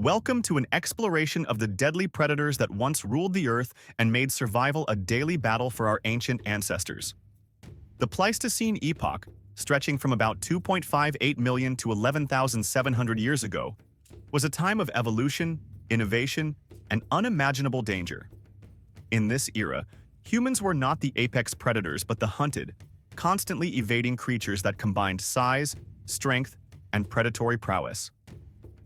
Welcome to an exploration of the deadly predators that once ruled the Earth and made survival a daily battle for our ancient ancestors. The Pleistocene epoch, stretching from about 2.58 million to 11,700 years ago, was a time of evolution, innovation, and unimaginable danger. In this era, humans were not the apex predators but the hunted, constantly evading creatures that combined size, strength, and predatory prowess.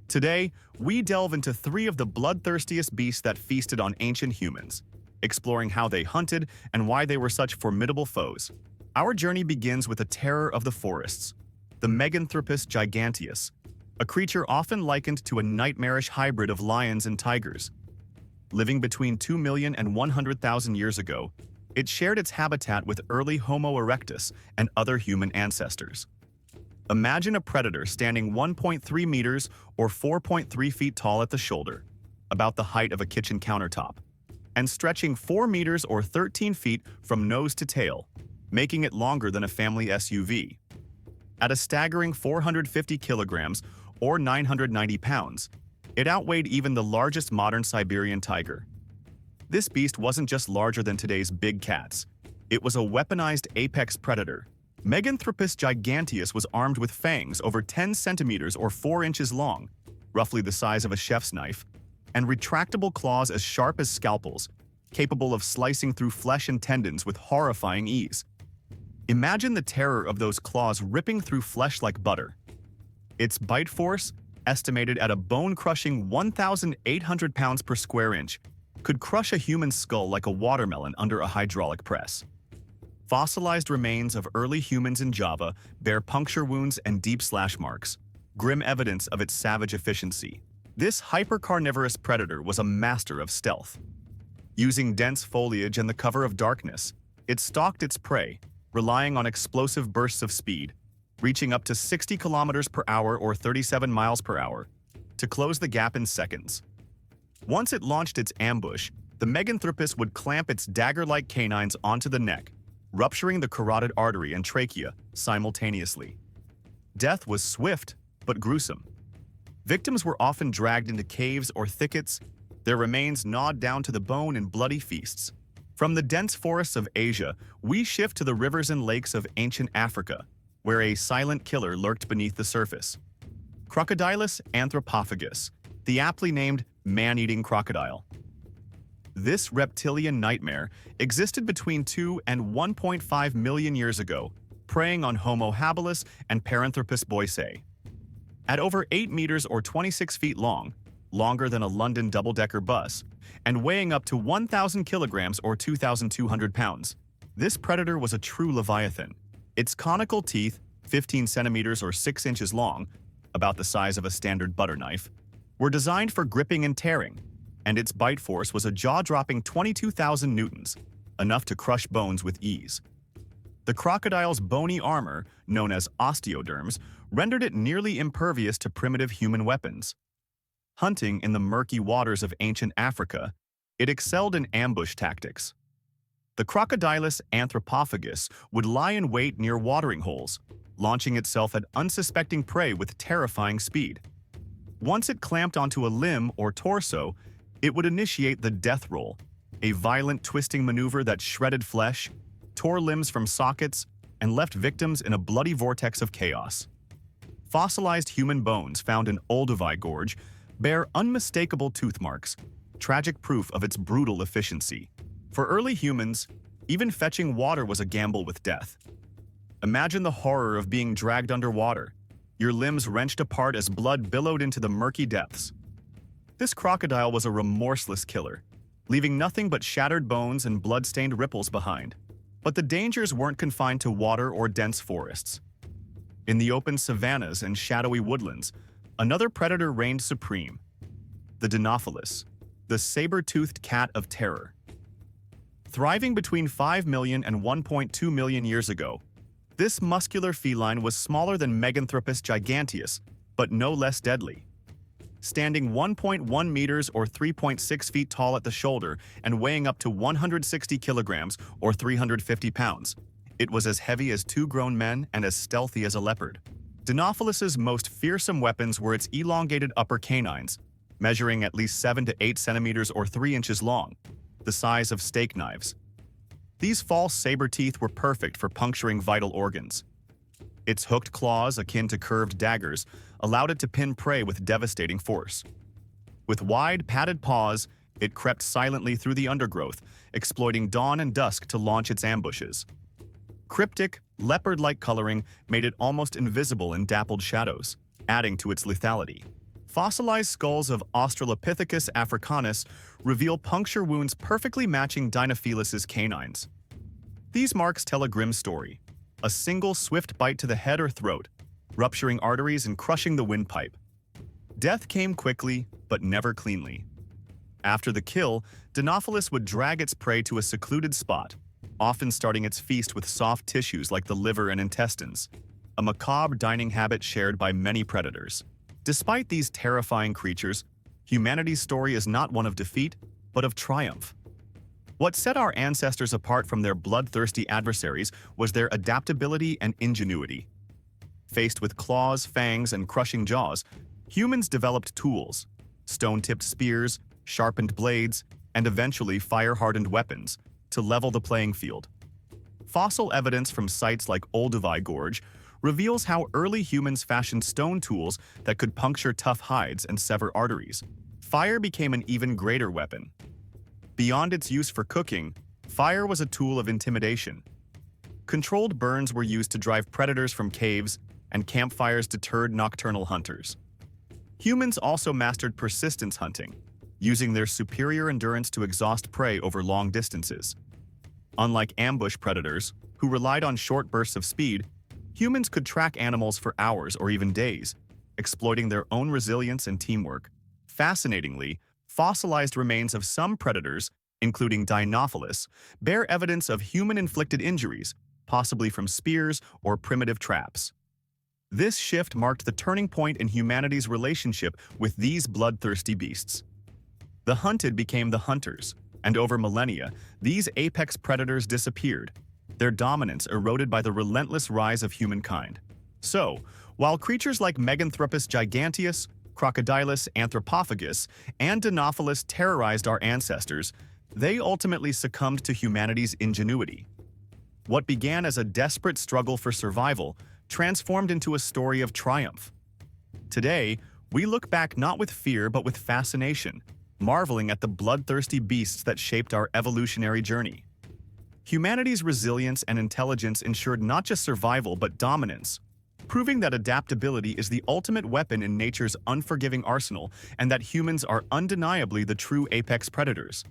Today, we delve into three of the bloodthirstiest beasts that feasted on ancient humans, exploring how they hunted and why they were such formidable foes. Our journey begins with a terror of the forests, the Meganthropus giganteus, a creature often likened to a nightmarish hybrid of lions and tigers. Living between 2 million and 100,000 years ago, it shared its habitat with early Homo erectus and other human ancestors. Imagine a predator standing 1.3 meters or 4.3 feet tall at the shoulder, about the height of a kitchen countertop, and stretching 4 meters or 13 feet from nose to tail, making it longer than a family SUV. At a staggering 450 kilograms or 990 pounds, it outweighed even the largest modern Siberian tiger. This beast wasn't just larger than today's big cats. It was a weaponized apex predator. Meganthropus giganteus was armed with fangs over 10 centimeters or 4 inches long, roughly the size of a chef's knife, and retractable claws as sharp as scalpels, capable of slicing through flesh and tendons with horrifying ease. Imagine the terror of those claws ripping through flesh like butter. Its bite force, estimated at a bone-crushing 1,800 pounds per square inch, could crush a human skull like a watermelon under a hydraulic press. Fossilized remains of early humans in Java bear puncture wounds and deep slash marks, grim evidence of its savage efficiency. This hypercarnivorous predator was a master of stealth. Using dense foliage and the cover of darkness, it stalked its prey, relying on explosive bursts of speed, reaching up to 60 kilometers per hour or 37 miles per hour, to close the gap in seconds. Once it launched its ambush, the Meganthropus would clamp its dagger-like canines onto the neck, rupturing the carotid artery and trachea simultaneously. Death was swift but gruesome. Victims were often dragged into caves or thickets, their remains gnawed down to the bone in bloody feasts. From the dense forests of Asia, we shift to the rivers and lakes of ancient Africa, where a silent killer lurked beneath the surface. Crocodylus anthropophagus, the aptly named man-eating crocodile. This reptilian nightmare existed between 2 and 1.5 million years ago, preying on Homo habilis and Paranthropus boisei. At over 8 meters or 26 feet long, longer than a London double-decker bus, and weighing up to 1,000 kilograms or 2,200 pounds, this predator was a true leviathan. Its conical teeth, 15 centimeters or 6 inches long, about the size of a standard butter knife, were designed for gripping and tearing, and its bite force was a jaw-dropping 22,000 newtons, enough to crush bones with ease. The crocodile's bony armor, known as osteoderms, rendered it nearly impervious to primitive human weapons. Hunting in the murky waters of ancient Africa, it excelled in ambush tactics. The Crocodylus anthropophagus would lie in wait near watering holes, launching itself at unsuspecting prey with terrifying speed. Once it clamped onto a limb or torso, it would initiate the death roll, a violent twisting maneuver that shredded flesh, tore limbs from sockets, and left victims in a bloody vortex of chaos. Fossilized human bones found in Olduvai Gorge bear unmistakable tooth marks, tragic proof of its brutal efficiency. For early humans, even fetching water was a gamble with death. Imagine the horror of being dragged underwater, your limbs wrenched apart as blood billowed into the murky depths. This crocodile was a remorseless killer, leaving nothing but shattered bones and blood-stained ripples behind. But the dangers weren't confined to water or dense forests. In the open savannas and shadowy woodlands, another predator reigned supreme, the Dinofelis, the saber-toothed cat of terror. Thriving between 5 million and 1.2 million years ago, this muscular feline was smaller than Meganthropus giganteus, but no less deadly. Standing 1.1 meters or 3.6 feet tall at the shoulder and weighing up to 160 kilograms or 350 pounds, it was as heavy as 2 grown men and as stealthy as a leopard. Dinofelis's most fearsome weapons were its elongated upper canines, measuring at least 7 to 8 centimeters or 3 inches long, the size of steak knives. These false saber teeth were perfect for puncturing vital organs. Its hooked claws, akin to curved daggers, allowed it to pin prey with devastating force. With wide, padded paws, it crept silently through the undergrowth, exploiting dawn and dusk to launch its ambushes. Cryptic, leopard-like coloring made it almost invisible in dappled shadows, adding to its lethality. Fossilized skulls of Australopithecus africanus reveal puncture wounds perfectly matching Dinofelis' canines. These marks tell a grim story: a single swift bite to the head or throat, rupturing arteries and crushing the windpipe. Death came quickly, but never cleanly. After the kill, Dinofelis would drag its prey to a secluded spot, often starting its feast with soft tissues like the liver and intestines, a macabre dining habit shared by many predators. Despite these terrifying creatures, humanity's story is not one of defeat, but of triumph. What set our ancestors apart from their bloodthirsty adversaries was their adaptability and ingenuity. Faced with claws, fangs, and crushing jaws, humans developed tools: stone-tipped spears, sharpened blades, and eventually fire-hardened weapons to level the playing field. Fossil evidence from sites like Olduvai Gorge reveals how early humans fashioned stone tools that could puncture tough hides and sever arteries. Fire became an even greater weapon. Beyond its use for cooking, fire was a tool of intimidation. Controlled burns were used to drive predators from caves, and campfires deterred nocturnal hunters. Humans also mastered persistence hunting, using their superior endurance to exhaust prey over long distances. Unlike ambush predators, who relied on short bursts of speed, humans could track animals for hours or even days, exploiting their own resilience and teamwork. Fascinatingly, fossilized remains of some predators, including Dinofelis, bear evidence of human-inflicted injuries, possibly from spears or primitive traps. This shift marked the turning point in humanity's relationship with these bloodthirsty beasts. The hunted became the hunters, and over millennia, these apex predators disappeared, their dominance eroded by the relentless rise of humankind. So, while creatures like Meganthropus giganteus, Crocodylus, anthropophagus, and Dinofelis terrorized our ancestors, they ultimately succumbed to humanity's ingenuity. What began as a desperate struggle for survival transformed into a story of triumph. Today, we look back not with fear but with fascination, marveling at the bloodthirsty beasts that shaped our evolutionary journey. Humanity's resilience and intelligence ensured not just survival but dominance, proving that adaptability is the ultimate weapon in nature's unforgiving arsenal and that humans are undeniably the true apex predators.